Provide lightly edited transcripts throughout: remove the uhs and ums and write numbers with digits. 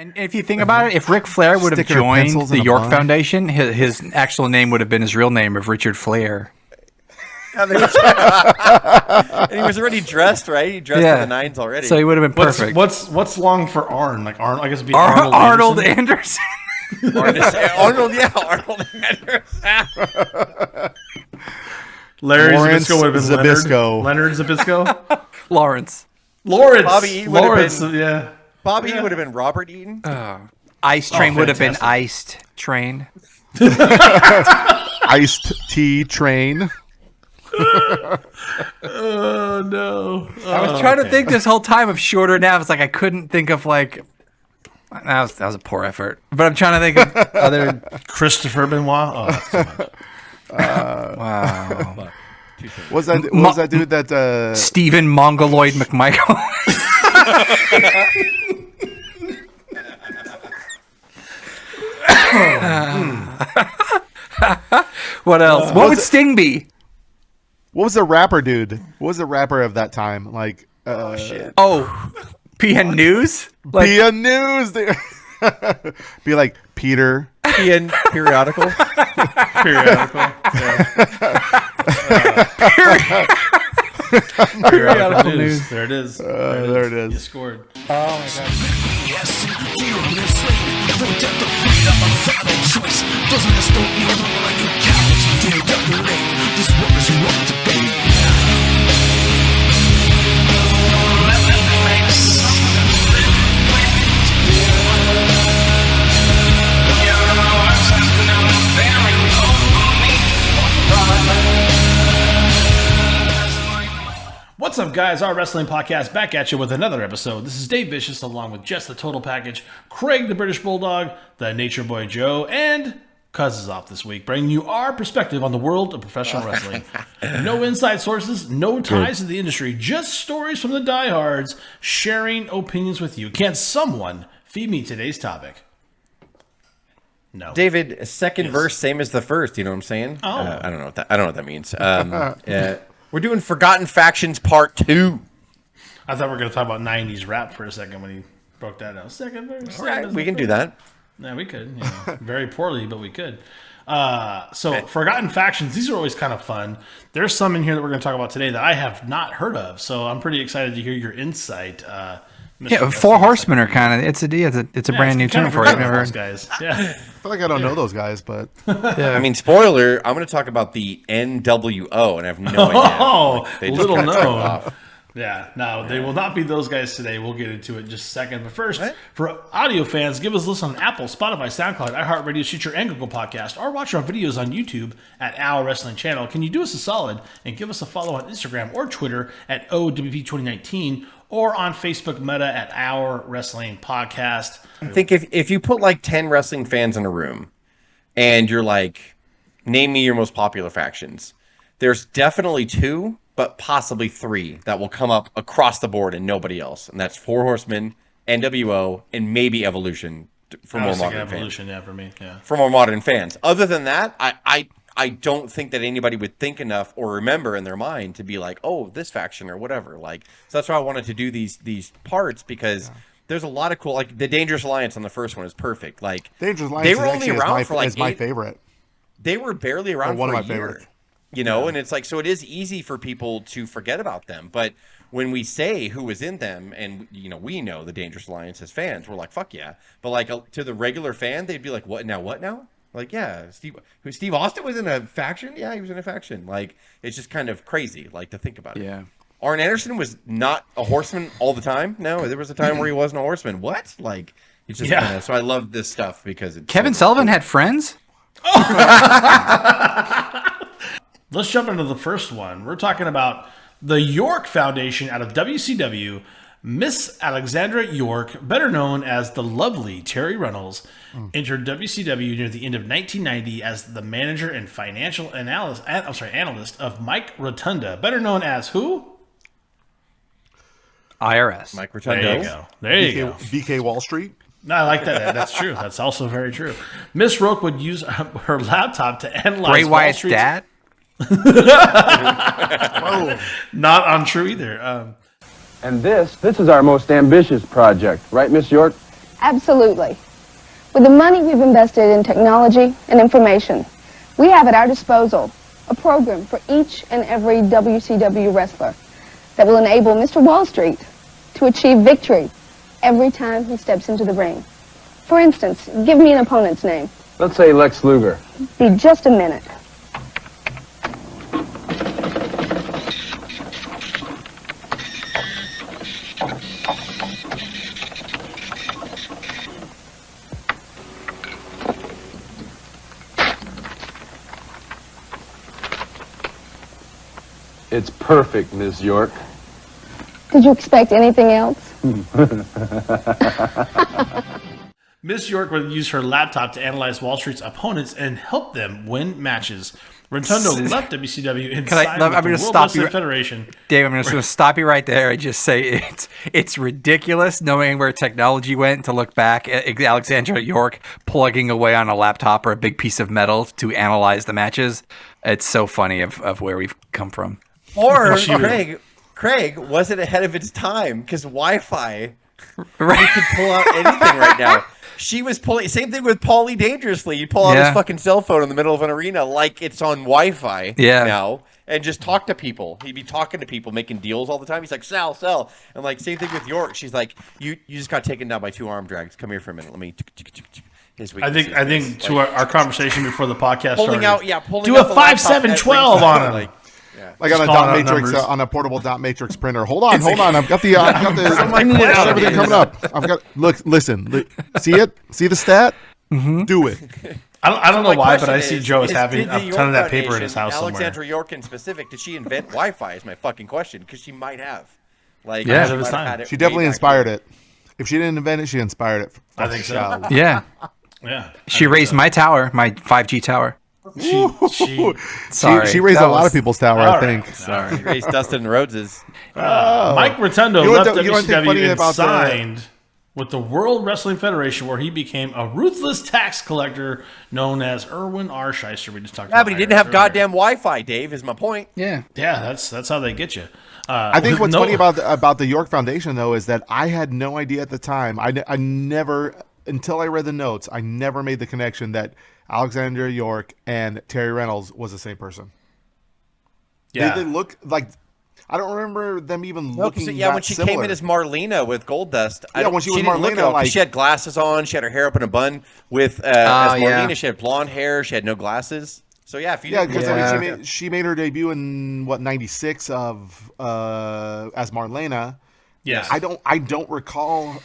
And if you think about it, if Ric Flair would have joined the York Foundation, his actual name would have been his real name of Richard Flair. And he was already dressed, right? He dressed in the nines already. So he would have been perfect. What's long for Arn? Like Arn, I guess it'd be Arnold Anderson. Arnold Anderson. Larry Zabisco would have been Zabisco. Leonard Zabisco. Lawrence. Bobby Eaton would have been. Yeah. Bobby Eaton would have been Robert Eaton. Ice Train would have been Iced Train. Iced Tea Train. Oh no! I was trying to think this whole time of shorter names. Like I couldn't think of like. That was a poor effort. But I'm trying to think of other. Christopher Benoit. Oh, that's too much. Wow. What was that dude that Stephen Mongoloid McMichael? What else? What would Sting be? What was the rapper dude? What was the rapper of that time? Like Shit. PN News? Like, PN News. Be like Peter. PN Periodical. Periodical. Periodical news. There it is. There it is. You scored. Oh my god. What's up, guys? Our Wrestling Podcast back at you with another episode. This is Dave Vicious along with Jess, the Total Package, Craig, the British Bulldog, the Nature Boy Joe, and Cuz is off this week, bringing you our perspective on the world of professional wrestling. No inside sources, no ties to the industry, just stories from the diehards, sharing opinions with you. Can someone feed me today's topic? No. David, second verse, same as the first. You know what I'm saying? Oh. I don't know what that means. We're doing Forgotten Factions Part 2. I thought we were going to talk about 90s rap for a second when he broke that out. Second verse. All right, we can do that. Yeah, we could. Very poorly, but we could. Forgotten Factions, these are always kind of fun. There's some in here that we're going to talk about today that I have not heard of, so I'm pretty excited to hear your insight. Yeah, Four Horsemen are kind of, it's a brand new term for you. Those guys. Yeah. I feel like I don't know those guys, but yeah. I mean, spoiler, I'm going to talk about the NWO, and I have no idea. Oh, little known. Yeah, no, they will not be those guys today. We'll get into it in just a second. But first, for audio fans, give us a listen on Apple, Spotify, SoundCloud, iHeartRadio, Stitcher, and Google Podcast, or watch our videos on YouTube at Our Wrestling Channel. Can you do us a solid and give us a follow on Instagram or Twitter at O.W.P 2019 or on Facebook Meta at Our Wrestling Podcast? I think if you put like 10 wrestling fans in a room and you're like, name me your most popular factions, there's definitely two, but possibly three that will come up across the board and nobody else. And that's Four Horsemen, NWO, and maybe Evolution for more modern Evolution, fans. yeah, for me, yeah. For more modern fans. Other than that, I don't think that anybody would think enough or remember in their mind to be like, oh, this faction or whatever. Like, so that's why I wanted to do these parts, because there's a lot of cool, like the Dangerous Alliance on the first one is perfect. Like, Dangerous Alliance they were only around for like my favorite. They were barely around for a year. Favorite. You know, and it's like, so it is easy for people to forget about them. But when we say who was in them, and, you know, we know the Dangerous Alliance as fans, we're like, fuck yeah. But like to the regular fan, they'd be like, what now? Like, yeah, Steve Austin was in a faction? Yeah, he was in a faction. Like, it's just kind of crazy, like, to think about it. Yeah. Arn Anderson was not a horseman all the time. No, there was a time where he wasn't a horseman. What? Like, it's just kind of, so I love this stuff because it's Kevin Sullivan had friends? Let's jump into the first one. We're talking about the York Foundation out of WCW. Miss Alexandra York, better known as the lovely Terry Runnels, entered WCW near the end of 1990 as the manager and financial analyst of Mike Rotunda, better known as who? IRS. Mike Rotunda. There you go. There you go. BK Wall Street. No, I like that. That's true. That's also very true. Miss Rourke would use her laptop to analyze Bray Wyatt's Wall Street's dad? Not untrue either. And this is our most ambitious project, right, Miss York? Absolutely. With the money we've invested in technology and information, we have at our disposal a program for each and every WCW wrestler that will enable Mr. Wall Street to achieve victory every time he steps into the ring. For instance, give me an opponent's name. Let's say Lex Luger. Be just a minute. It's perfect, Miss York. Did you expect anything else? Miss York would use her laptop to analyze Wall Street's opponents and help them win matches. Rotundo left WCW and signed with the World Wrestling Federation. Dave, I'm just going to stop you right there and just say it's ridiculous knowing where technology went to look back at Alexandra York plugging away on a laptop or a big piece of metal to analyze the matches. It's so funny of where we've come from. Or Craig wasn't ahead of its time because Wi-Fi. Right. You could pull out anything right now. She was pulling. Same thing with Paulie Dangerously. You pull out his fucking cell phone in the middle of an arena like it's on Wi-Fi now, and just talk to people. He'd be talking to people, making deals all the time. He's like, sell, and like same thing with York. She's like, you just got taken down by 2 arm drags. Come here for a minute. Let me. I think to our conversation before the podcast pulling started, out, pulling do out a 5-7-12 on him. Like on a dot matrix, on a portable dot matrix printer. Hold on. I've got the everything coming up. Listen. See it? See the stat? Mm-hmm. Do it. I don't know why, but I see Joe as having a ton of that paper in his house somewhere. Alexandra York in specific, did she invent Wi-Fi? Is my fucking question, because she might have. Like, she definitely inspired it. If she didn't invent it, she inspired it. I think so. Yeah. She raised my tower, my 5G tower. She raised a lot of people's tower, I think. Sorry. She raised Dustin Rhodes's. Mike Rotundo left WCW and signed with the World Wrestling Federation, where he became a ruthless tax collector known as Erwin R. Shyster. We just talked about. But he didn't have goddamn Wi-Fi, Dave, is my point. Yeah, that's how they get you. I think what's funny about the York Foundation, though, is that I had no idea at the time. I never, until I read the notes, I never made the connection that Alexandra York and Terry Reynolds was the same person. Yeah. They look like, I don't remember them even looking that when she similar. came in as Marlena with Goldust. When she was Marlena, she had glasses on, she had her hair up in a bun. As Marlena, she had blonde hair, she had no glasses. So because she made her debut in '96 as Marlena. Yes. I don't recall.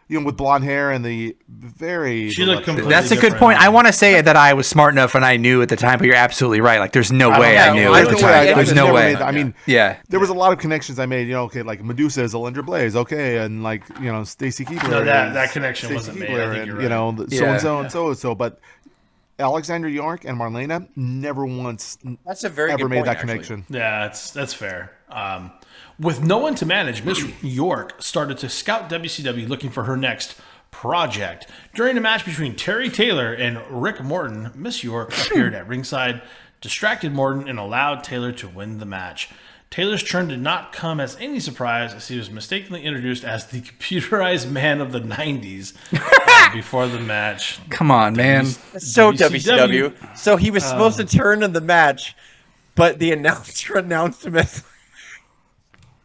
With blonde hair and the very... She looked completely That's a good point. I want to say that I was smart enough and I knew at the time, but you're absolutely right. Like, there's no way I knew at the time. There's no way. There was a lot of connections I made. Like Medusa is Alundra Blaze. Okay, and Stacy Keibler. No, that connection wasn't made. I think you're right. So-and-so and so-and-so. But Alexandra York and Marlena never once ever made that connection. Yeah, that's fair. With no one to manage, Miss York started to scout WCW looking for her next project. During a match between Terry Taylor and Rick Morton, Miss York appeared at ringside, distracted Morton, and allowed Taylor to win the match. Taylor's turn did not come as any surprise, as he was mistakenly introduced as the computerized man of the 90s before the match. Come on, man. So WCW. So he was supposed to turn in the match, but the announcer announced him as...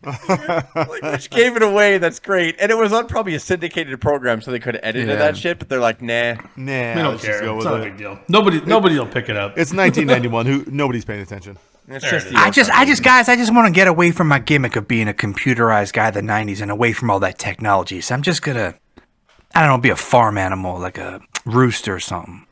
which gave it away. That's great. And it was on probably a syndicated program, so they could have edited that shit, but they're like, nah. We don't care. It's not a big deal. Nobody will pick it up. It's 1991. Nobody's paying attention. I just want to get away from my gimmick of being a computerized guy of the 90s and away from all that technology. So I'm just going to, I don't know, be a farm animal, like a rooster or something.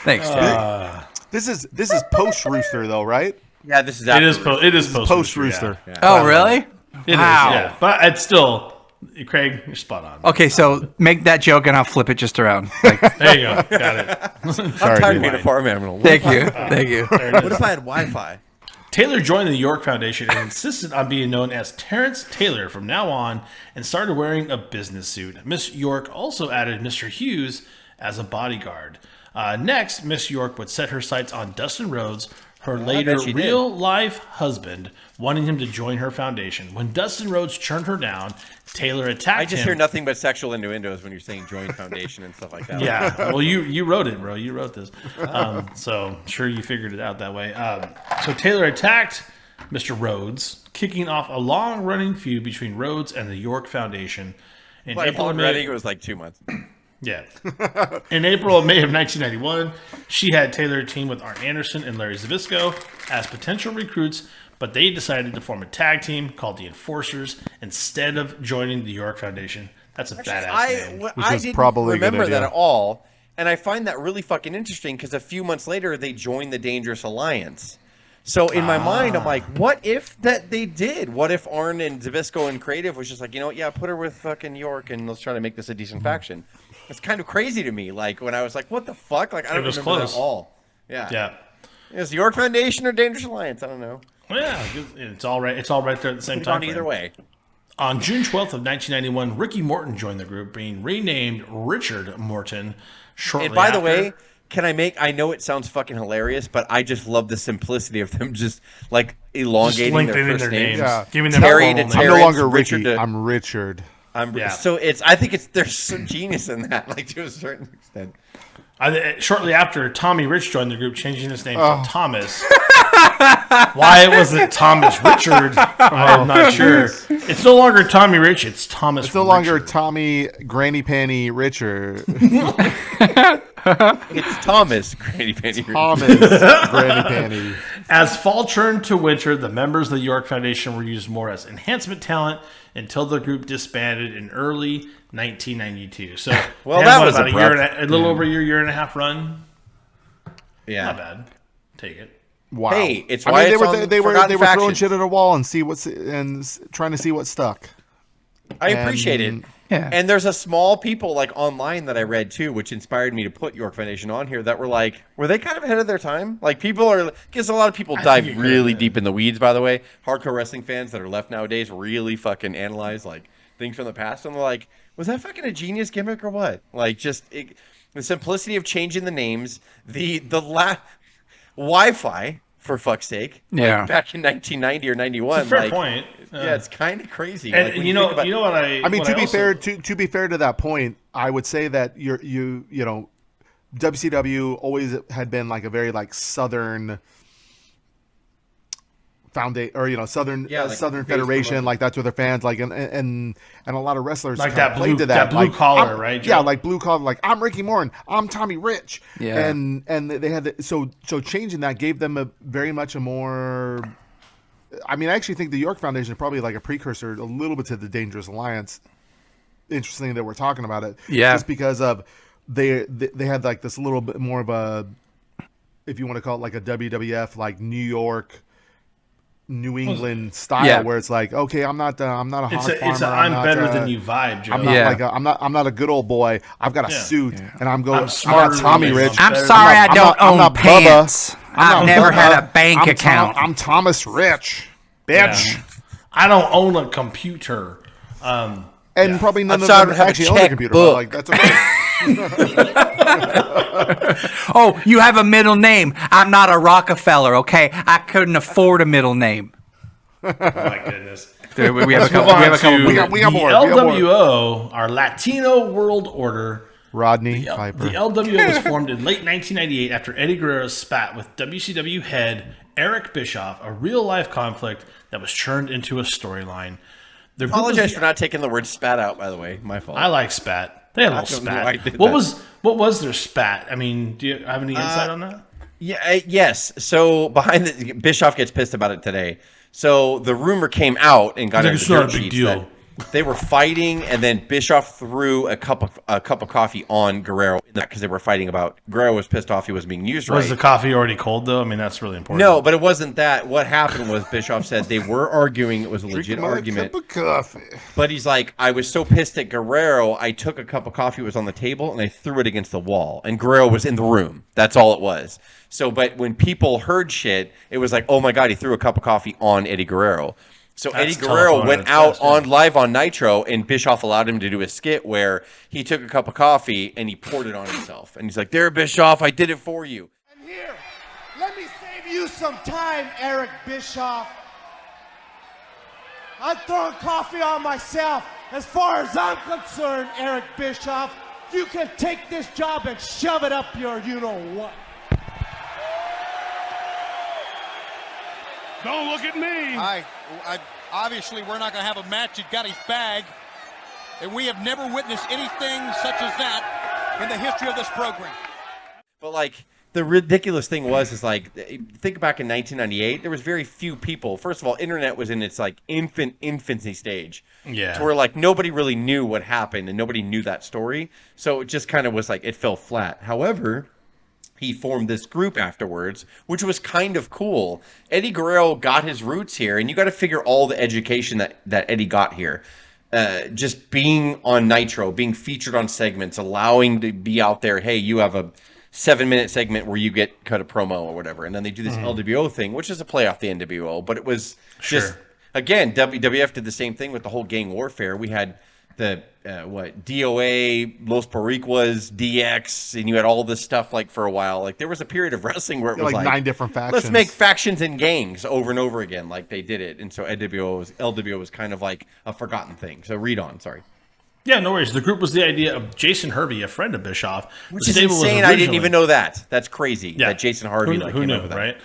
Thanks, Terry. This is post Rooster though, right? Yeah, this is it is post Rooster. Yeah. Oh, really? It is. Yeah, but it's still, Craig, you're spot on. Okay, so make that joke and I'll flip it just around. Like, there you go. Got it. I'm tired of being a farm animal. Thank you. What if I had Wi-Fi? Taylor joined the York Foundation and insisted on being known as Terrence Taylor from now on, and started wearing a business suit. Miss York also added Mr. Hughes as a bodyguard. Next, Miss York would set her sights on Dustin Rhodes, her later real-life husband, wanting him to join her foundation. When Dustin Rhodes turned her down, Taylor attacked him. I just hear nothing but sexual innuendos when you're saying join foundation and stuff like that. Yeah, well, you wrote it, bro. You wrote this. So I'm sure you figured it out that way. So Taylor attacked Mr. Rhodes, kicking off a long-running feud between Rhodes and the York Foundation. By already, it was like 2 months. Yeah. In April of May of 1991, she had Taylor team with Arn Anderson and Larry Zbyszko as potential recruits, but they decided to form a tag team called the Enforcers instead of joining the York Foundation. That's a badass name. I didn't remember that at all, and I find that really fucking interesting because a few months later they joined the Dangerous Alliance. So in my mind, I'm like, what if that they did? What if Arn and Zbyszko and Creative was just like, you know what? Yeah, put her with fucking York and let's try to make this a decent faction. It's kind of crazy to me. Like when I was like, what the fuck? Like I don't remember that at all. Yeah. Yeah. Is York Foundation or Dangerous Alliance? I don't know. Well, yeah, it's all right. It's all right there at the same time. Either way. On June 12th of 1991, Ricky Morton joined the group, being renamed Richard Morton shortly And by after. the way, I know it sounds fucking hilarious, but I just love the simplicity of them just like elongating their first names. Yeah. Giving them Terry to formal names. Terrence, I'm no longer Richard Ricky. to- I'm Richard. So I think there's some genius in that, like to a certain extent. Shortly after, Tommy Rich joined the group, changing his name to Thomas. Why it wasn't Thomas Richard, I'm not sure. It's no longer Tommy Rich, it's Thomas It's no longer Tommy Granny Panny Richard. It's Thomas Granny Penny. Thomas Granny Panny. As fall turned to winter, the members of the York Foundation were used more as enhancement talent until the group disbanded in early 1992. So, Well, they that had, was about abrupt. a little over a year and a half run. Yeah. Not bad. Take it. Wow. Hey, it's why they it's were on they were Forgotten throwing Factions. shit at a wall and trying to see what stuck. I appreciate it. Yeah. And there's a small people like online that I read too, which inspired me to put York Foundation on here that were like, were they kind of ahead of their time? Like people are, because a lot of people dive really deep in the weeds, by the way. Hardcore wrestling fans that are left nowadays really fucking analyze like things from the past. And they're like, was that fucking a genius gimmick or what? Like the simplicity of changing the names, the Wi-Fi, for fuck's sake. Yeah. Like back in 1990 or 91. It's a fair like, point. Yeah, it's kind of crazy. And Like, when you know think about- what I I mean, what to I be also- fair, to be fair to that point, I would say that you know, WCW always had been like a very like southern foundation, or southern Yeah, like Southern based on Federation, what- like that's what their fans like, and a lot of wrestlers Like kinda that played blue- to that, that blue like, collar, I'm- right, Yeah, Joe? like blue collar, like I'm Ricky Morton, I'm Tommy Rich, Yeah. and they had so changing that gave them a very much a more. I mean, I actually think the York Foundation is probably like a precursor a little bit to the Dangerous Alliance. Interesting that we're talking about it. Yeah. Just because of they had like this little bit more of a, if you want to call it like a WWF, like New York, New England style, Yeah. where it's like, okay, I'm not a hog It's farmer. a I'm not, better than you vibe, Joe. I'm not Yeah. like I'm not a good old boy. I've got a Yeah. suit, Yeah. and I'm I'm not smarter Tommy than you. Rich. I'm I'm sorry I don't I'm own not Bubba. pants. I'm I've not never had Bubba. a bank I'm account. I'm Thomas Rich, bitch. Yeah. I don't own a computer. And probably none I'm of sorry, I them don't have a actually own a computer. But checkbook. like that's okay. Oh, you have a middle name. I'm not a Rockefeller, okay? I couldn't afford a middle name. Oh my goodness. Dude, we have a Let's couple. move We have a on couple. to We got more, the we got more. LWO, our Latino World Order. Rodney Piper. The LWO was formed in late 1998 after Eddie Guerrero's spat with WCW head Eric Bischoff, a real-life conflict that was turned into a storyline. The group was Apologize the- for not taking the word spat out, by the way. My fault. I like spat. They had a little don't know why I spat. did What that. was their spat? I mean, do you have any insight on that? Yeah, yes. So behind the Bischoff gets pissed about it today. So the rumor came out and got Like, into it's the not dirt a big sheets deal. that they were fighting, and then Bischoff threw a cup of coffee on Guerrero because they were fighting about Guerrero was pissed off he wasn't being used right. Was the coffee already cold though? I mean, that's really important. No, but it wasn't that. What happened was Bischoff said they were arguing. It was a legit Drinking my argument. cup of coffee. But he's like, I was so pissed at Guerrero, I took a cup of coffee that was on the table and I threw it against the wall. And Guerrero was in the room. That's all it was. So, but when people heard shit, it was like, oh my God, he threw a cup of coffee on Eddie Guerrero. So That's Eddie Guerrero telephone went at its out best, yeah. on live on Nitro, and Bischoff allowed him to do a skit where he took a cup of coffee and he poured it on himself. And he's like, there, Bischoff, I did it for you. And here, let me save you some time, Eric Bischoff. I'm throwing coffee on myself. As far as I'm concerned, Eric Bischoff, you can take this job and shove it up your you-know-what. Don't look at me. I obviously, we're not going to have a match at Gotti's bag, and we have never witnessed anything such as that in the history of this program. But like the ridiculous thing is like, think back in 1998, there was very few people. First of all, internet was in its like infancy stage. Yeah. To where like nobody really knew what happened and nobody knew that story. So it just kind of was like, it fell flat. However, he formed this group afterwards, which was kind of cool. Eddie Guerrero got his roots here, and you got to figure all the education that Eddie got here. Just being on Nitro, being featured on segments, allowing to be out there, hey, you have a 7-minute segment where you get cut a promo or whatever. And then they do this LWO thing, which is a play off the NWO, but it was just, again, WWF did the same thing with the whole gang warfare. We had the DOA, Los Boricuas, DX, and you had all this stuff like for a while. Like there was a period of wrestling where it was like 9 different factions. Let's make factions and gangs over and over again, like they did it. And so LWO was kind of like a forgotten thing. So read on, sorry. Yeah, no worries. The group was the idea of Jason Hervey, a friend of Bischoff. Which is insane. I didn't even know that. That's crazy. Yeah. That Jason Harvey who knew, right?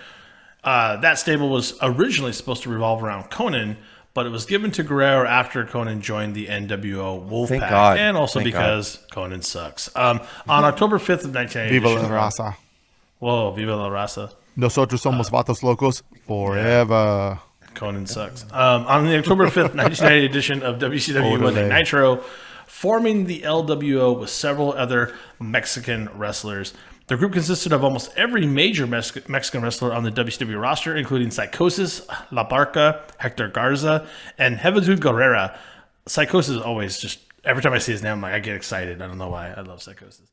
That stable was originally supposed to revolve around Conan, but it was given to Guerrero after Conan joined the NWO Wolfpack, and also because Conan sucks. On October 5th of 1980, Viva la raza. Whoa, Viva la raza. Nosotros somos vatos locos forever. Conan sucks. On the October 5th, 1990 edition of WCW Monday Nitro, forming the LWO with several other Mexican wrestlers. The group consisted of almost every major Mexican wrestler on the WCW roster, including Psychosis, La Barca, Hector Garza, and Juventud Guerrera. Psychosis is always just, every time I see his name, I get excited. I don't know why. I love Psychosis.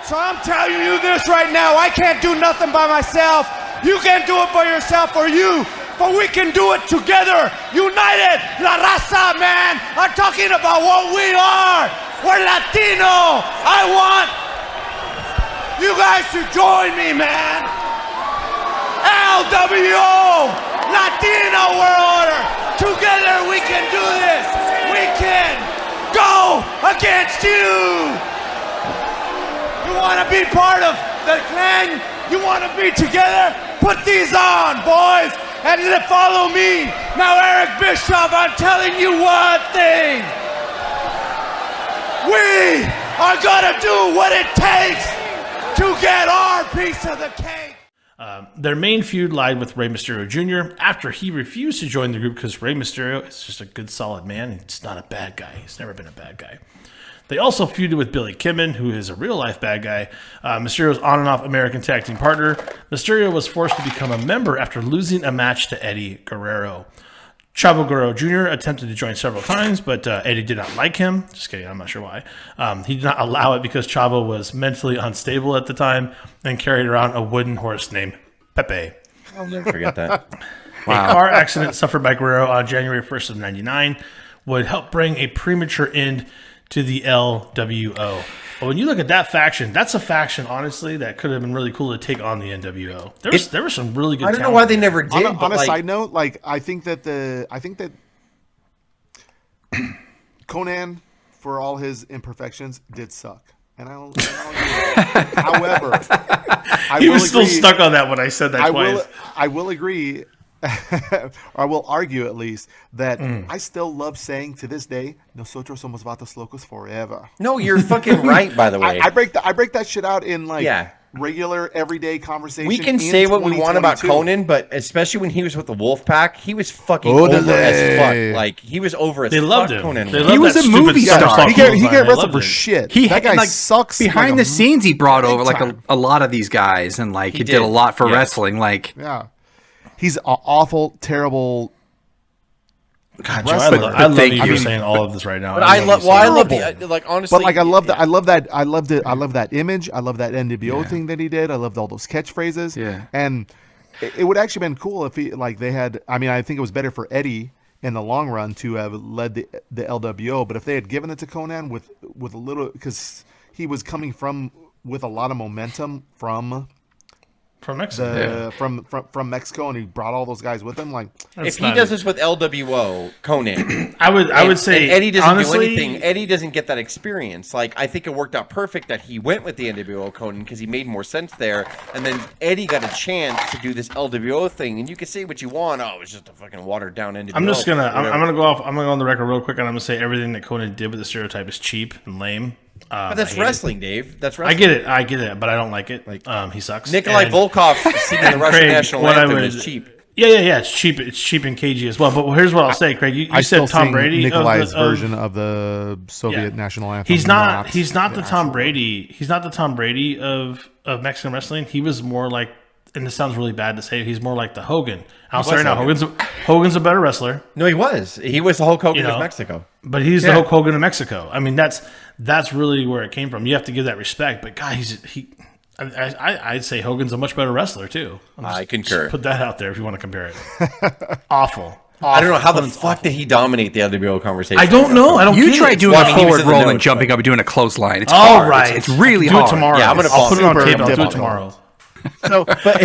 So I'm telling you this right now. I can't do nothing by myself. You can't do it by yourself or you. But we can do it together. United. La raza, man. I'm talking about what we are. We're Latino. I want you guys to join me, man. LWO. Latino World Order. Together we can do this. We can go against you. You want to be part of the clan? You want to be together? Put these on, boys, and follow me. Now, Eric Bischoff, I'm telling you one thing. We are going to do what it takes to get our piece of the cake. Their main feud lied with Rey Mysterio Jr. after he refused to join the group because Rey Mysterio is just a good, solid man. He's not a bad guy. He's never been a bad guy. They also feuded with Billy Kidman, who is a real-life bad guy, Mysterio's on-and-off American tag team partner. Mysterio was forced to become a member after losing a match to Eddie Guerrero. Chavo Guerrero Jr. attempted to join several times, but Eddie did not like him. Just kidding, I'm not sure why. He did not allow it because Chavo was mentally unstable at the time and carried around a wooden horse named Pepe. I'll never forget that. Wow. A car accident suffered by Guerrero on January 1st of 1999 would help bring a premature end to the LWO. But when you look at that faction, that's a faction, honestly, that could have been really cool to take on the NWO. There was some really good. I don't know why they never did. On a side note, I think that Conan, for all his imperfections, did suck, and I don't however, he was still stuck on that when I said that twice. I will agree. Or I will argue at least that I still love saying to this day, "Nosotros somos vatos locos forever." No, you're fucking right. By the way, I break that shit out in regular everyday conversation. We can say what we want about Conan, but especially when he was with the Wolfpack, he was fucking over as fuck. Like he was over as fuck. They loved him. Conan. He was a movie star. He can't wrestle for shit. That guy sucks. Behind the scenes, he brought over a lot of these guys, and he did a lot for wrestling. He's an awful, terrible. God, Joe, I love that you're saying all of this right now. But I love the honestly. But I love that. I love that. I love that image. I love that NWO thing that he did. I loved all those catchphrases. Yeah. And it would actually been cool if they had. I mean, I think it was better for Eddie in the long run to have led the LWO. But if they had given it to Conan with a little, because he was coming with a lot of momentum from From Mexico. From Mexico, and he brought all those guys with him. Like, if he does this with LWO Conan, I would say and Eddie doesn't honestly, do anything. Eddie doesn't get that experience. Like, I think it worked out perfect that he went with the NWO Conan because he made more sense there. And then Eddie got a chance to do this LWO thing, and you can say what you want. Oh, it's just a fucking watered down NWO. I'm gonna go off. I'm gonna go on the record real quick, and I'm gonna say everything that Conan did with the stereotype is cheap and lame. But that's wrestling, Dave. That's wrestling. I get it, but I don't like it. He sucks. Nikolai Volkov singing the Russian national anthem is cheap. Yeah. It's cheap. It's cheap and cagey as well. But here's what I'll say, Craig. You said Tom Brady. Nikolai's version of the Soviet national anthem. He's not the Tom Brady. He's not the Tom Brady of Mexican wrestling. He was more like, and this sounds really bad to say, he's more like the Hogan. I'm sorry, now Hogan's a better wrestler. No, he was. He was the Hulk Hogan of Mexico. But he's the Hulk Hogan of Mexico. I mean, that's really where it came from. You have to give that respect. But God, I'd say Hogan's a much better wrestler too. I concur. Just put that out there if you want to compare it. Awful. I don't know how the fuck did he dominate the LWO conversation. I don't know. I don't. You try doing a forward roll and jumping up and doing a clothesline. It's hard. Right. It's really hard. Do it tomorrow. Yeah, I'll put it on tape. I'll do it tomorrow. So, but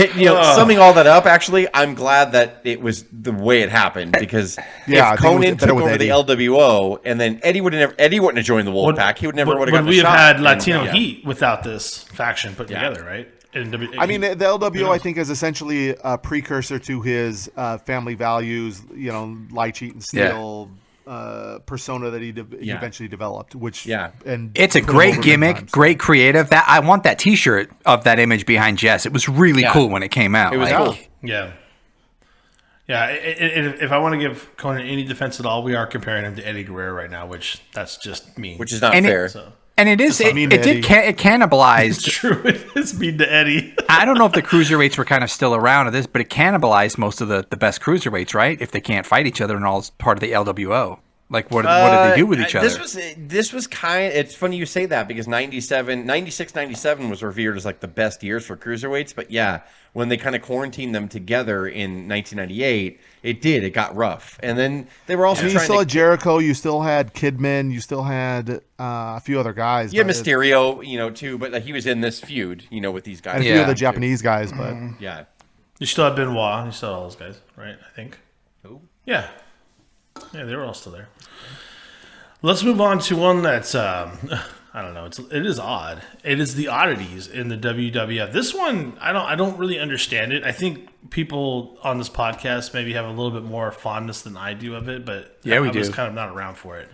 summing all that up, actually, I'm glad that it was the way it happened because if Conan took over the LWO and then Eddie wouldn't have joined the Wolfpack, he would have got the shot. We have had Latino heat without this faction put together, right? I mean, the LWO, I think, is essentially a precursor to his family values, lie, cheat, and steal persona that he eventually developed. And it's a great gimmick, great creative. That I want that T-shirt of that image behind Jess. It was really cool when it came out. It was cool. Yeah. If I want to give Conan any defense at all, we are comparing him to Eddie Guerrero right now, which that's just mean. Which is not fair. And it cannibalized. It's true. It's mean to Eddie. I don't know if the cruiserweights were kind of still around at this, but it cannibalized most of the best cruiserweights, right? If they can't fight each other and all as part of the LWO. Like, what did they do with each other? This was kind of, it's funny you say that because 96, 97 was revered as like the best years for cruiserweights. But yeah, when they kind of quarantined them together in 1998, it got rough. And then they were also you still had Jericho, you still had Kidman, you still had a few other guys. You had Mysterio, too, but he was in this feud, with these guys. And a few of the Japanese guys, but yeah. You still have Benoit, you still have all those guys, right? I think. Who? Yeah. Yeah, they were all still there. Let's move on to one that's I don't know. It is odd. It is the Oddities in the WWF. This one, I don't really understand it. I think people on this podcast maybe have a little bit more fondness than I do of it, but I was kind of not around for it.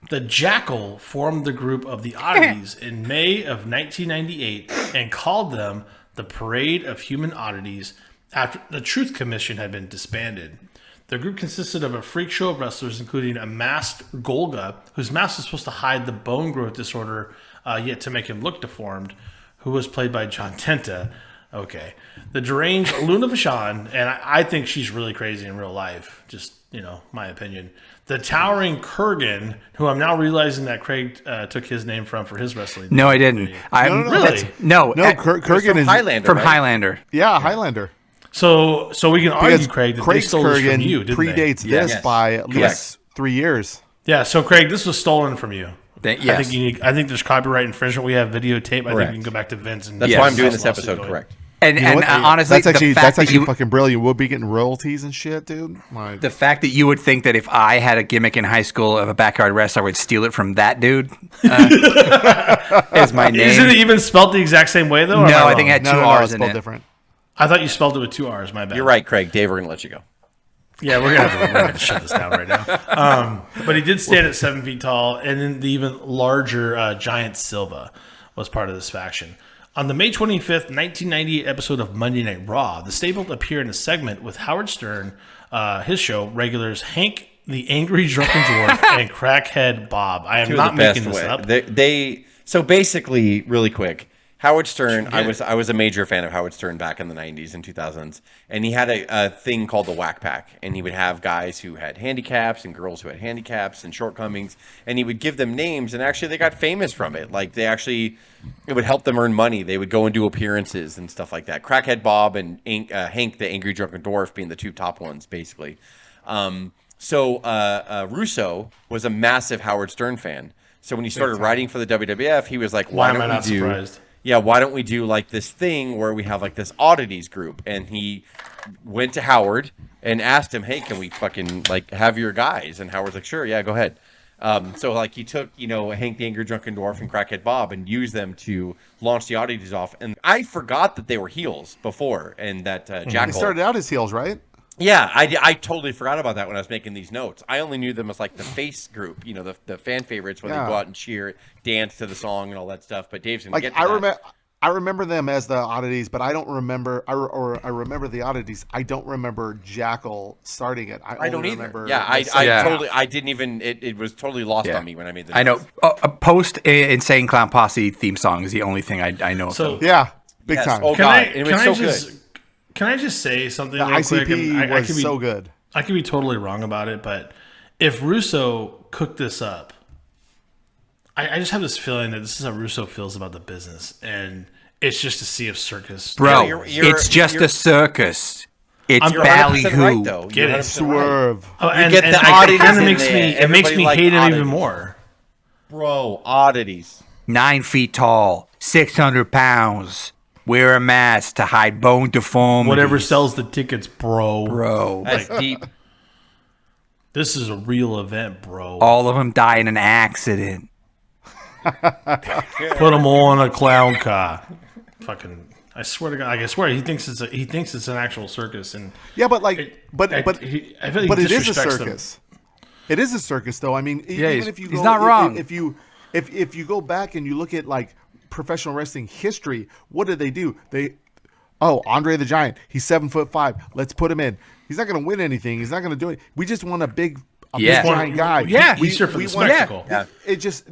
The Jackal formed the group of the Oddities in May of 1998 and called them the Parade of Human Oddities after the Truth Commission had been disbanded. The group consisted of a freak show of wrestlers, including a masked Golga, whose mask was supposed to hide the bone growth disorder, yet to make him look deformed, who was played by John Tenta. Okay. The deranged Luna Vachon, and I think she's really crazy in real life, just, my opinion. The towering Kurgan, who I'm now realizing that Craig took his name from for his wrestling. No, I didn't. Really? No, Kurgan is Highlander. From right? Highlander. Yeah, Highlander. So we can argue, Craig, that Craig's they stole this from you, didn't predates they? this by at least 3 years. Yeah, so Craig, this was stolen from you. Yes. I think there's copyright infringement. We have videotape. I think you can go back to Vince and that's why I'm doing this episode correct. And honestly, that's actually fucking brilliant. We'll be getting royalties and shit, dude. The fact that you would think that if I had a gimmick in high school of a backyard wrestler, I would steal it from that dude is my name. Isn't it even spelled the exact same way, though? No, I think it had two R's in it. Different. I thought you spelled it with 2 R's. My bad. You're right, Craig. Dave, we're going to let you go. Yeah, we're gonna have to shut this down right now. But he did stand at 7 feet tall, and then the even larger Giant Silva was part of this faction. On the May 25th, 1998 episode of Monday Night Raw, the stable appeared in a segment with Howard Stern, his show, regulars Hank the Angry Drunken Dwarf, and Crackhead Bob. I am not making this up. So basically, really quick, Howard Stern, I was a major fan of Howard Stern back in the 90s and 2000s, and he had a thing called the Whack Pack, and he would have guys who had handicaps and girls who had handicaps and shortcomings, and he would give them names, and actually they got famous from it. Like, it would help them earn money. They would go and do appearances and stuff like that. Crackhead Bob and Hank the Angry Drunken Dwarf being the two top ones, basically. So Russo was a massive Howard Stern fan. So when he started writing for the WWF, he was like, why am I not surprised? yeah, why don't we do like this thing where we have like this Oddities group? And he went to Howard and asked him, hey, can we fucking like have your guys? And Howard's like, sure, yeah, go ahead. So like he took, Hank the Angry Drunken Dwarf and Crackhead Bob and used them to launch the Oddities off. And I forgot that they were heels before, and that Jackal. They started out as heels, right? Yeah, I totally forgot about that when I was making these notes. I only knew them as like the face group, the fan favorites when they go out and cheer, dance to the song and all that stuff. But Dave's gonna get to that. I remember them as the Oddities, but I don't remember. I remember the Oddities. I don't remember Jackal starting it. I don't either. Remember Totally. I didn't even. It was totally lost on me when I made the. I know. A post Insane Clown Posse theme song is the only thing I know. So of yeah, big time. Oh god, it was so good. Can I just say something? The real quick? ICP I was could be, so good. I could be totally wrong about it, but if Russo cooked this up, I just have this feeling that this is how Russo feels about the business, and it's just a sea of circus. Bro, it's just a circus. It's ballyhoo. Right, though. Get it? Swerve. Oh, and get the it Oddities kind of in makes there. me. It Everybody makes me liked hate him Oddities. even more. Bro, Oddities. 9 feet tall, 600 pounds. Wear a mask to hide bone deformities. Whatever sells the tickets, bro. That's deep. This is a real event, bro. All of them die in an accident. Put them all in a clown car. Fucking, I swear to God, I swear he thinks it's an actual circus, and Yeah, but like, I feel but like he it is a disrespects circus. It is a circus, though. I mean, even if you he's go, not wrong. If you go back and you look at like professional wrestling history, what did they do? Andre the Giant. He's 7'5". Let's put him in. He's not going to win anything. He's not going to do it. We just want a big giant guy. Yeah, he's here for the spectacle. Yeah.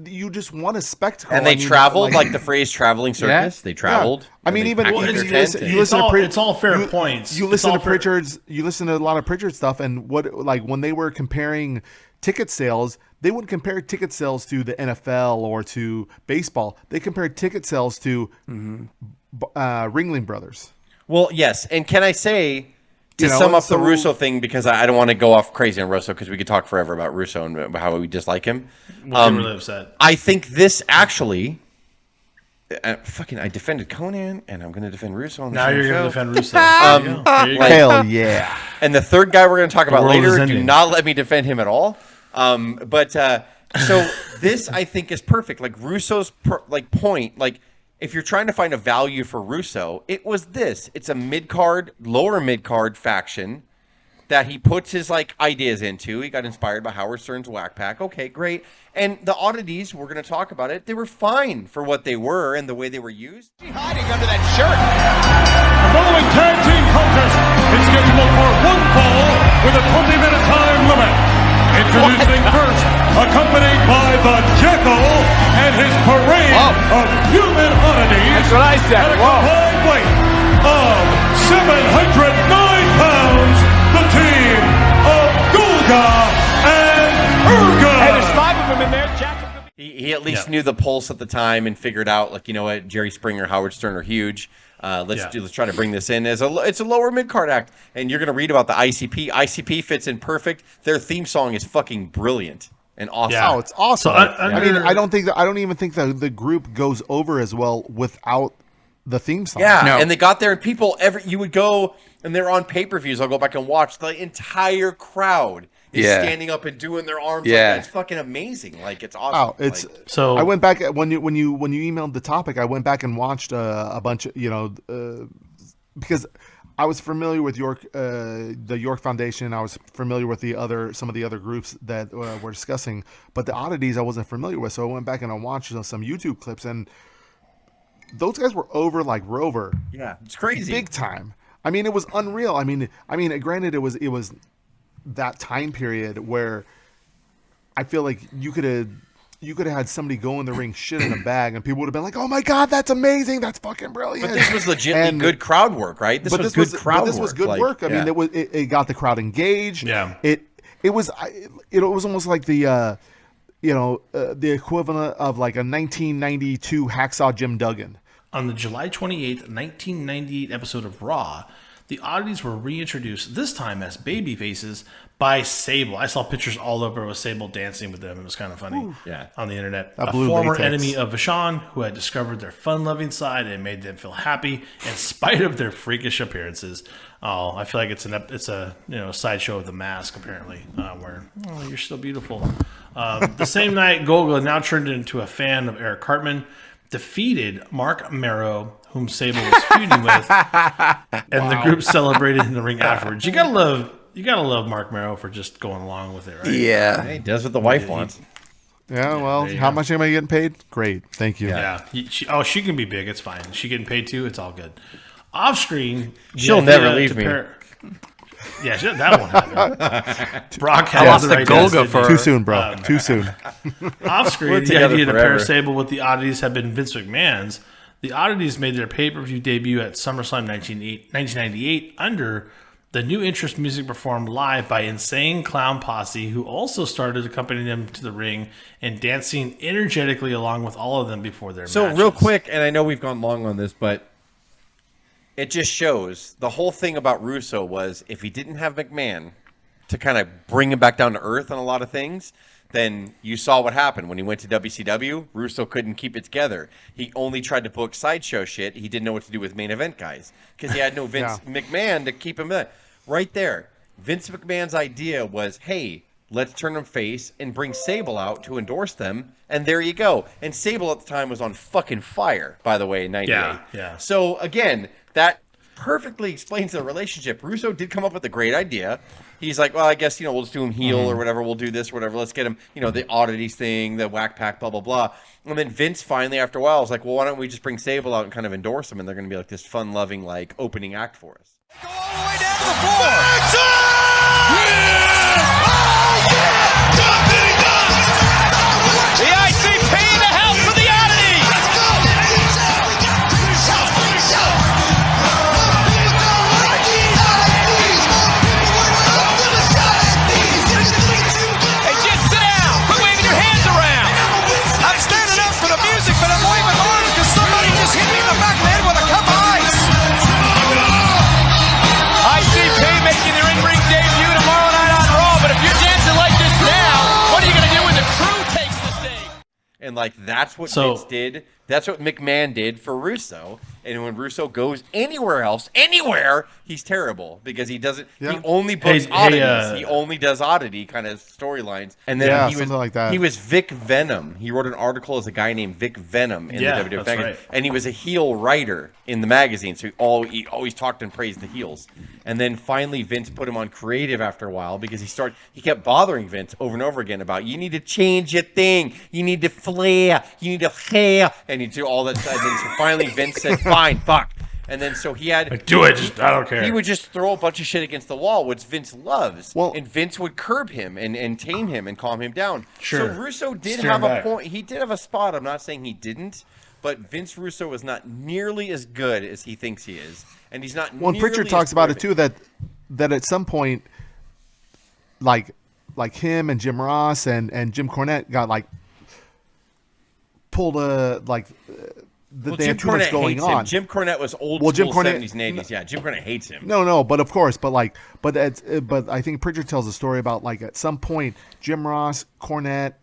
You just want a spectacle. And they traveled, like the phrase "traveling circus." They traveled. I mean, even you listen to it's all fair points. You listen to Pritchard's. You listen to a lot of Pritchard stuff, and when they were comparing ticket sales, they wouldn't compare ticket sales to the NFL or to baseball. They compared ticket sales to Ringling Brothers. Well, yes, and can I say to sum up the Russo thing, because I don't want to go off crazy on Russo, because we could talk forever about Russo and how we dislike him. I'm really upset. I think this actually. I defended Conan, and I'm going to defend Russo on the Now same you're going show. to defend Russo. There you go. Hell yeah! And the third guy we're going to talk about world is later, do ending. not let me defend him at all. So this, I think, is perfect. Like Russo's point, like if you're trying to find a value for Russo, it was this. It's a lower mid-card faction that he puts his ideas into. He got inspired by Howard Stern's Whack Pack. Okay, great. And the Oddities, we're going to talk about it. They were fine for what they were and the way they were used. Hiding under that shirt. The following tag team contest is scheduled for one fall with a 20-minute time limit. Introducing first, accompanied by the Jackal and his parade of human oddities. That's what I said. At a combined weight of 709 pounds, the team of Gulga and Urga. Hey, there's 5 of them in there. Jackal. He at least knew the pulse at the time and figured out, you know what, Jerry Springer, Howard Stern are huge. Let's try to bring this in as it's a lower mid card act, and you're gonna read about the ICP. ICP fits in perfect. Their theme song is fucking brilliant and awesome. Yeah. Oh, it's awesome. So, I mean, I don't even think the group goes over as well without the theme song. Yeah, No. and they got there, and people you would go, and they're on pay-per-views. I'll go back and watch. The entire crowd is standing up and doing their arms. Yeah. Like that. It's fucking amazing. Like it's awesome. Oh, it's So I went back when you emailed the topic. I went back and watched a bunch of because I was familiar with the York Foundation. I was familiar with some of the other groups that we're discussing, but the Oddities I wasn't familiar with. So I went back and I watched some YouTube clips, and those guys were over like Rover. Yeah, it's crazy. Big time. I mean, it was unreal. I mean, granted, it was that time period where I feel like you could have had somebody go in the ring, shit in a bag, and people would have been like, "Oh my god, that's amazing! That's fucking brilliant!" But this was legitimately good crowd work, right? This was good work. I mean, it got the crowd engaged. Yeah. It was almost like the equivalent of like a 1992 Hacksaw Jim Duggan. on the July 28th, 1998 episode of Raw, the Oddities were reintroduced, this time as baby faces, by Sable. I saw pictures all over with Sable dancing with them. It was kind of funny on the internet. A former enemy of Vashon who had discovered their fun-loving side and made them feel happy in spite of their freakish appearances. Oh, I feel like it's a sideshow of the mask, apparently, where, you're still beautiful. The same night, Golga, now turned into a fan of Eric Cartman, defeated Mark Marrow, whom Sable was feuding with, and the group celebrated in the ring afterwards. You gotta love Mark Marrow for just going along with it, right? Yeah, he does what the wife wants. Yeah, well, how much am I getting paid? Great, thank you. Yeah. She can be big. It's fine. She getting paid too. It's all good. Off screen, she'll never leave me. Yeah, that won't happen. Brock I lost the Golga for too soon, bro. Too soon. Off screen, the idea to pair Sable with the Oddities had been Vince McMahon's. The Oddities made their pay-per-view debut at SummerSlam 1998 under the New Interest music performed live by Insane Clown Posse, who also started accompanying them to the ring and dancing energetically along with all of them before their matches. Real quick, and I know we've gone long on this, but it just shows the whole thing about Russo was if he didn't have McMahon to kind of bring him back down to earth on a lot of things, then you saw what happened when he went to WCW. Russo couldn't keep it together. He only tried to book sideshow shit. He didn't know what to do with main event guys because he had no Vince McMahon to keep him in. Right there, Vince McMahon's idea was, hey, let's turn them face and bring Sable out to endorse them, and there you go. And Sable at the time was on fucking fire, by the way, in 98. Yeah. So, again, that perfectly explains the relationship. Russo did come up with a great idea. He's like, well, I guess, we'll just do him heel or whatever. We'll do this, whatever. Let's get him, the Oddities thing, the Whack Pack, blah, blah, blah. And then Vince finally, after a while, was like, well, why don't we just bring Sable out and kind of endorse him? And they're going to be like this fun-loving, like, opening act for us. Go all the way down to the floor. Yeah! Oh, yeah! The ICP in the house for the Oddities. Hey, just sit down. Quit waving your hands around. I'm standing up for the music, but I'm waving arms because somebody just hit me in the back of the head with a cup of ice. ICP making their in-ring debut tomorrow night on Raw, but if you're dancing like this now, what are you going to do when the crew takes the stage? And, that's what Vince did. That's what McMahon did for Russo. And when Russo goes anywhere else, he's terrible because he doesn't. Yeah. He only books oddities. He only does oddity kind of storylines. And then he was something like that. He was Vic Venom. He wrote an article as a guy named Vic Venom in the WWF magazine, right. and he was a heel writer in the magazine. So he always talked and praised the heels. And then finally Vince put him on creative after a while because he kept bothering Vince over and over again about you need to change your thing, you need to flare, you need to hair, and he do all that stuff. And then so finally Vince said, fine, fuck. And then so he had... do it, I don't care. He would just throw a bunch of shit against the wall, which Vince loves. Well, and Vince would curb him and tame him and calm him down. Sure. So Russo did have a point. He did have a spot. I'm not saying he didn't. But Vince Russo is not nearly as good as he thinks he is. And he's not Well, Pritchard talks about it too, that at some point, like him and Jim Ross and Jim Cornette got pulled they had too much going on. Jim Cornette was old school 70s and 80s. Yeah, Jim Cornette hates him. No, but of course, but I think Pritchard tells a story about at some point Jim Ross, Cornette,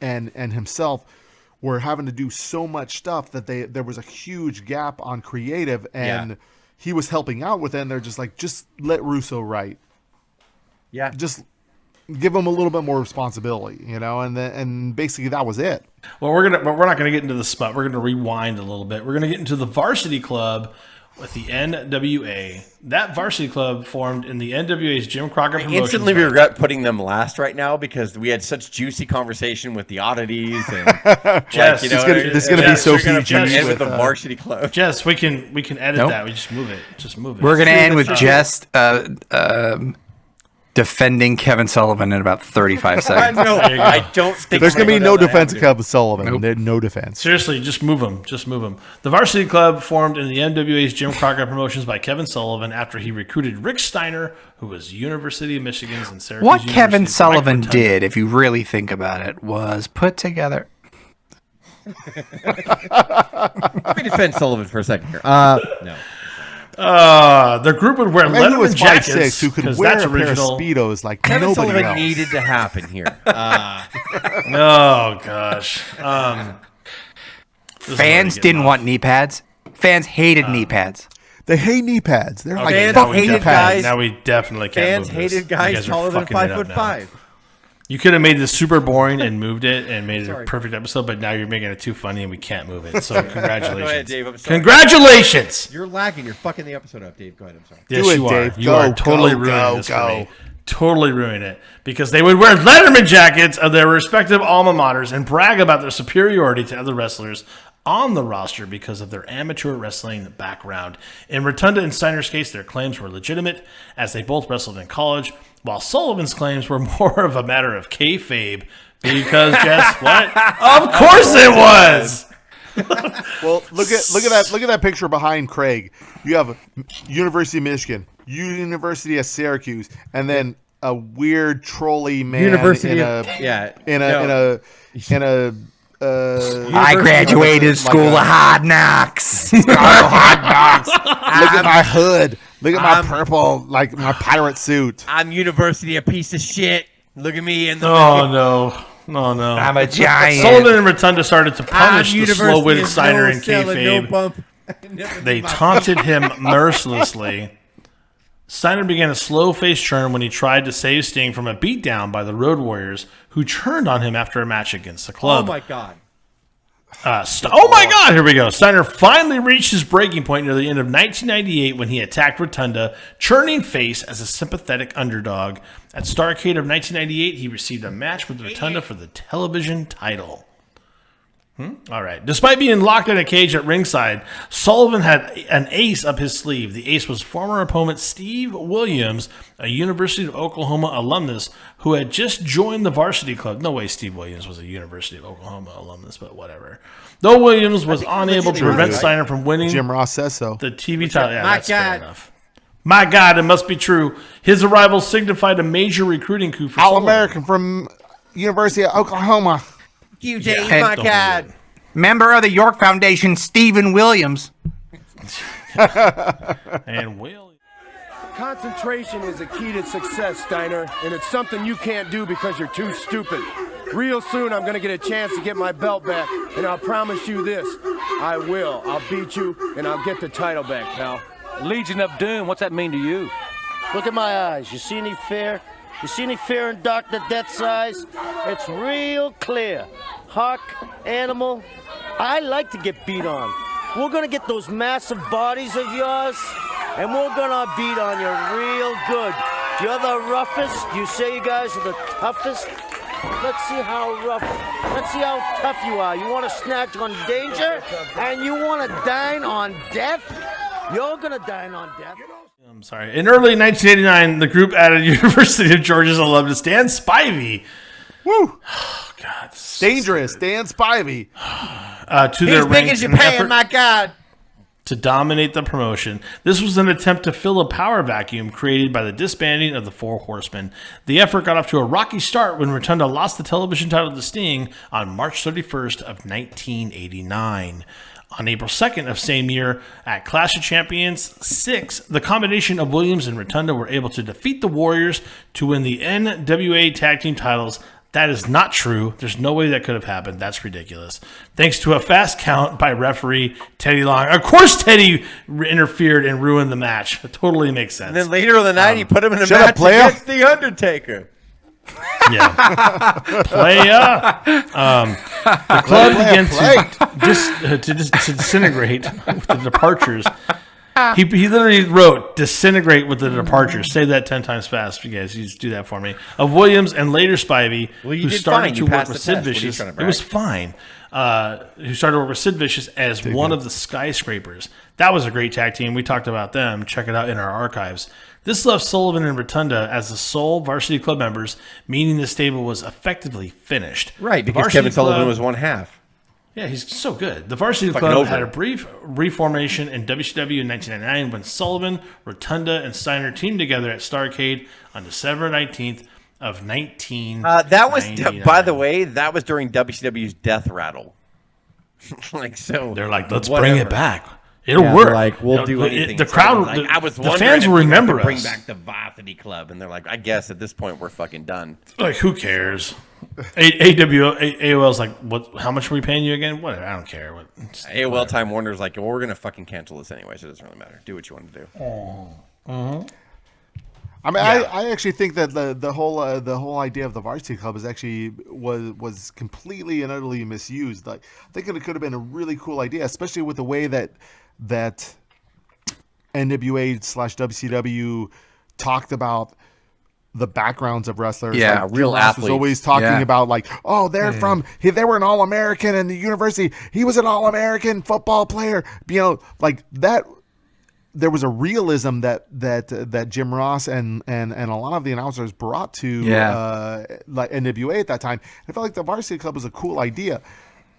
and himself were having to do so much stuff that there was a huge gap on creative, and he was helping out with it. And they're just just let Russo write. Yeah, just give him a little bit more responsibility, and basically that was it. Well, we're not gonna get into the spot. We're gonna rewind a little bit. We're gonna get into the Varsity Club with the NWA. That Varsity Club formed in the NWA's Jim Crockett Promotions. I instantly regret putting them last right now because we had such juicy conversation with the Oddities and Jess, this is gonna be so PG with the Varsity Club. Jess, we can edit that. We just move it. We're gonna end with Jess defending Kevin Sullivan in about 35 seconds. No, I don't think there's going to be no defense of Kevin Sullivan. Nope. No defense. Seriously, just move him. The Varsity Club formed in the NWA's Jim Crockett Promotions by Kevin Sullivan after he recruited Rick Steiner, who was University of Michigan's and Syracuse What University's Kevin Sullivan did, if you really think about it, was put together... Let me defend Sullivan for a second here. No. The group would wear A man who Letterman was jackets 5'6", who could 'cause wear that's a pair of original. Speedos like Kevin nobody Sullivan else. needed to happen here. Oh gosh. Fans didn't want knee pads. Fans hated knee pads. They hate knee pads. They're like, Fans fuck hated knee pads. guys. Now we definitely can't Fans move this. hated You guys guys are taller than fucking it up now. 5'5". You could have made this super boring and moved it and made it a perfect episode, but now you're making it too funny and we can't move it. So congratulations. Go ahead, Dave. I'm sorry. Congratulations! You're lagging. You're fucking the episode up, Dave. Go ahead. I'm sorry. Yes, Do it, you are. Dave. You Go, are totally go, ruining go, this go. for me. Totally ruining it. Because they would wear Letterman jackets of their respective alma maters and brag about their superiority to other wrestlers on the roster because of their amateur wrestling background. In Rotunda and Steiner's case, their claims were legitimate as they both wrestled in college, while Sullivan's claims were more of a matter of kayfabe. Because, Jess, what? Of course it was! Well, look at that picture behind Craig. You have University of Michigan, University of Syracuse, and then a weird trolley man I graduated school of hard knocks. Look at my hood. Look at my purple, like my pirate suit. I'm University a piece of shit. Look at me in the. Oh, no. Oh, no. I'm a giant. Sullivan and Rotunda started to punish the University slow-witted of Steiner no and selling, no kayfabe. bump. They taunted him mercilessly. Steiner began a slow-faced turn when he tried to save Sting from a beatdown by the Road Warriors, who turned on him after a match against the Oh club. my god. Oh my God! Here we go. Steiner finally reached his breaking point near the end of 1998 when he attacked Rotunda, churning face as a sympathetic underdog. At Starrcade of 1998, he received a match with Rotunda for the television title. All right. Despite being locked in a cage at ringside, Sullivan had an ace up his sleeve. The ace was former opponent Steve Williams, a University of Oklahoma alumnus who had just joined the varsity club. No way Steve Williams was a University of Oklahoma alumnus, but whatever. Though Williams was unable to prevent Steiner from winning Jim Ross says so. the TV title. Yeah, My that's fair God. enough. My God, it must be true. His arrival signified a major recruiting coup for All Sullivan. American from University of Oklahoma. You Dave, Yeah. my god. Member of the York Foundation, Stephen Williams. And Will. Concentration is a key to success, Steiner, and it's something you can't do because you're too stupid. Real soon, I'm going to get a chance to get my belt back, and I'll promise you this. I will. I'll beat you, and I'll get the title back, pal. Legion of Doom, what's that mean to you? Look at my eyes. You see any fear? You see any fear in dark to death's eyes? It's real clear. Hawk, animal, I like to get beat on. We're gonna get those massive bodies of yours, and we're gonna beat on you real good. You're the roughest. You say you guys are the toughest. Let's see how rough. Let's see how tough you are. You want to snatch on danger, and you want to dine on death? You're gonna dine on death. I'm sorry. In early 1989, the group added University of Georgia's alumnus Dan Spivey. Woo! Oh, God. Dangerous. Dan Spivey. To their As big ranks as in you're an paying, effort my god. to dominate the promotion. This was an attempt to fill a power vacuum created by the disbanding of the Four Horsemen. The effort got off to a rocky start when Rotunda lost the television title to Sting on March 31st of 1989. On April 2nd of same year, at Clash of Champions 6, the combination of Williams and Rotunda were able to defeat the Warriors to win the NWA Tag Team titles. That is not true. There's no way that could have happened. That's ridiculous. Thanks to a fast count by referee Teddy Long. Of course Teddy interfered and ruined the match. It totally makes sense. And then later in the night, he put him in a shut up, match player. against The Undertaker. Yeah. Playa. The club began to disintegrate with the departures. He literally wrote "disintegrate with the departures." Say that 10 times fast, you guys. You just do that for me. Of Williams and later Spivey, Well, you who did started fine. to You work passed with the Sid test. What are you Vicious. trying to It was brag? fine. Who started to work with Sid Vicious as one of the Skyscrapers. That was a great tag team. We talked about them. Check it out in our archives. This left Sullivan and Rotunda as the sole varsity club members, meaning the stable was effectively finished. Right, The because varsity Kevin Sullivan club- was one half. Yeah, he's so good. The varsity Fucking club over had a it. brief reformation in WCW in 1999 when Sullivan, Rotunda, and Steiner teamed together at Starrcade on December 19th of 1999. That was, by the way, that was during WCW's Death Rattle. Like, so They're like, let's whatever. bring it back. It'll Yeah, work. they're like, we'll You know, do anything. The So crowd, I was like, I was the wondering fans if will we have to remember bring us. back the Varsity Club, and they're like, I guess at this point we're fucking done. Like, who cares? AOL's like, what? How much are we paying you again? Whatever, I don't care. AOL Time Warner's like, well, we're gonna fucking cancel this anyway, so it doesn't really matter. Do what you want to do. I mean, I actually think that the whole idea of the Varsity Club is actually was completely and utterly misused. Like, I think it could have been a really cool idea, especially with the way that NWA/WCW talked about the backgrounds of wrestlers. Yeah, like, real Jim Ross was athletes. always talking about like, oh, they were an All-American in the university. He was an All-American football player. You know, like that. There was a realism that Jim Ross and a lot of the announcers brought to like NWA at that time. I felt like the Varsity Club was a cool idea.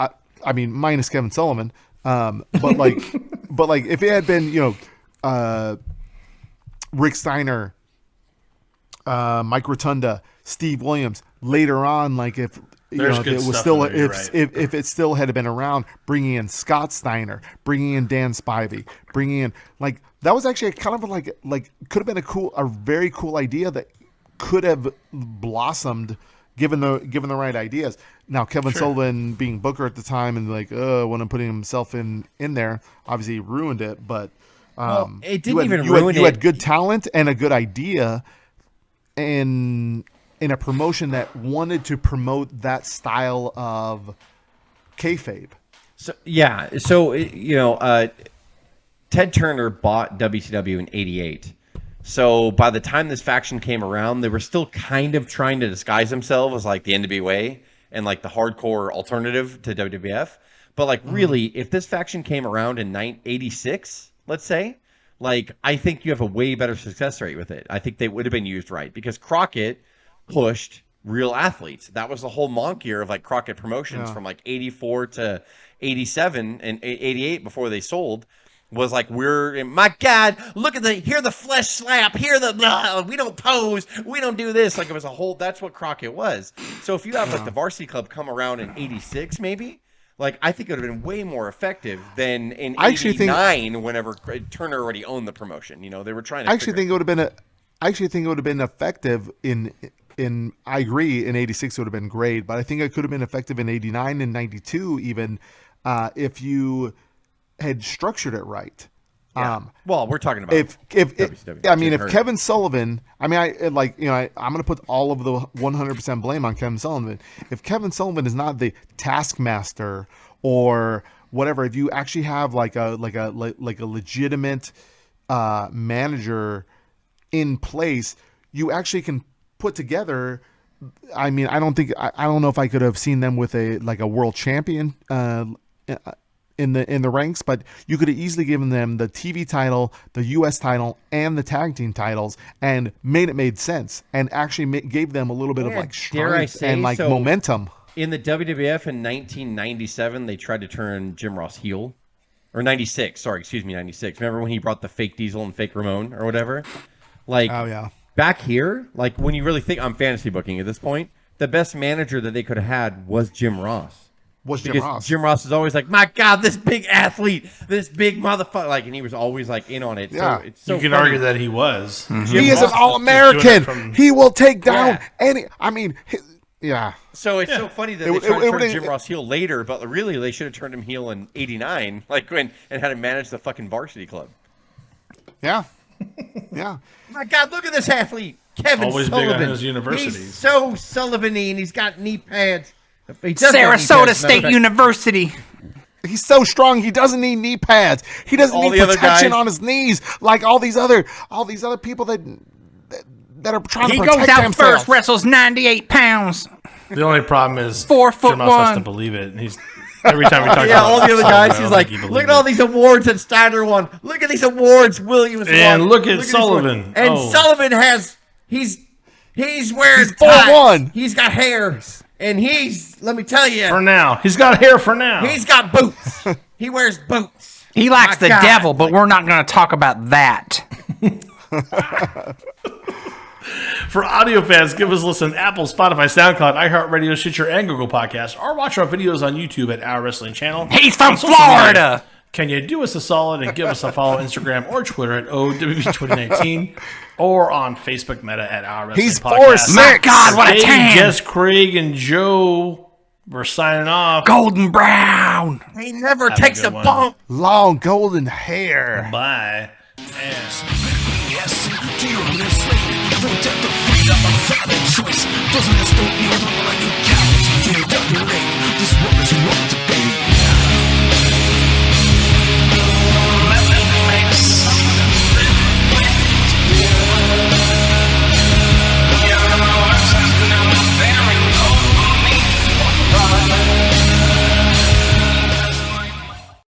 I mean, minus Kevin Sullivan, but like if it had been Rick Steiner, Mike Rotunda, Steve Williams later on, like if it was still if it still had been around, bringing in Scott Steiner, bringing in Dan Spivey, bringing in like that was actually kind of like could have been a very cool idea that could have blossomed given the right ideas. Now Kevin Sullivan being Booker at the time and like when I'm putting himself in there, obviously ruined it. But it didn't even ruin it. You had good talent and a good idea, and in a promotion that wanted to promote that style of kayfabe. So Ted Turner bought WCW in '88. So by the time this faction came around, they were still kind of trying to disguise themselves as like the NWA and like the hardcore alternative to WWF. But like really, if this faction came around in '86, let's say, like I think you have a way better success rate with it. I think they would have been used right because Crockett pushed real athletes. That was the whole monk-year of like Crockett Promotions from like 84 to 87 and 88 before they sold. Was like, my God, look at hear the flesh slap, hear the, we don't pose, we don't do this. Like it was a whole, that's what Crockett was. So if you have like the Varsity Club come around in 86 maybe, like I think it would have been way more effective than in 89 whenever Turner already owned the promotion. You know, they were trying to I actually think it would have been effective in I agree in 86 it would have been great, but I think it could have been effective in 89 and 92 even if you had structured it right. Yeah. Well, we're talking about if Kevin Sullivan, I'm going to put all of the 100% blame on Kevin Sullivan. If Kevin Sullivan is not the taskmaster or whatever, if you actually have like a legitimate manager in place, you actually can put together. I mean, I don't know if I could have seen them with a world champion in the ranks, but you could have easily given them the TV title, the US title, and the tag team titles, and made sense, and actually gave them a little bit of like strength and like momentum. In the WWF in 1997, they tried to turn Jim Ross heel, or 96. Sorry, excuse me, 96. Remember when he brought the fake Diesel and fake Ramon or whatever? Like, oh yeah. Back here, like when you really think on fantasy booking at this point, the best manager that they could have had was Jim Ross. Jim Ross is always like, my God, this big athlete, this big motherfucker, like, and he was always like in on it. Yeah. So it's so you can funny. argue that he was. Mm-hmm. He is an All-American. He will take down any. I mean, yeah. So it's so funny that they tried to turn Jim Ross heel later, but really they should have turned him heel in '89, like and had him manage the fucking Varsity Club. Yeah. Yeah. My God, look at this athlete, Kevin always Sullivan. Big on his universities. He's so Sullivan-y, and he's got knee pads. Sarasota State University. He's so strong. He doesn't need knee pads. He doesn't need protection on his knees like all these other people that are trying to protect themselves. He goes out first, wrestles 98 pounds. The only problem is 4'1" Jim Ross has to believe it. And he's every time we talk about all the other guys, he's like, look at all these awards that Steiner won. Look at these awards Williams won. And look at Sullivan. And Sullivan he's wearing 4'1". He's got hair. And let me tell you. For now. He's got hair for now. He's got boots. He wears boots. He likes the devil, but we're not going to talk about that. For audio fans, give us a listen. Apple, Spotify, SoundCloud, iHeartRadio, Stitcher, and Google Podcasts. Or watch our videos on YouTube at Our Wrestling Channel. He's from Florida. Can you do us a solid and give us a follow on Instagram or Twitter at O.W.P 2019 or on Facebook Meta at Our Wrestling He's Podcast. 4'6". My God, what a Dave, tan! Jess, Craig, and Joe, we're signing off. Golden brown. He never Have a takes good a one. bump. Long golden hair. Bye. Choice doesn't just don't need a cowards. This world is wrong.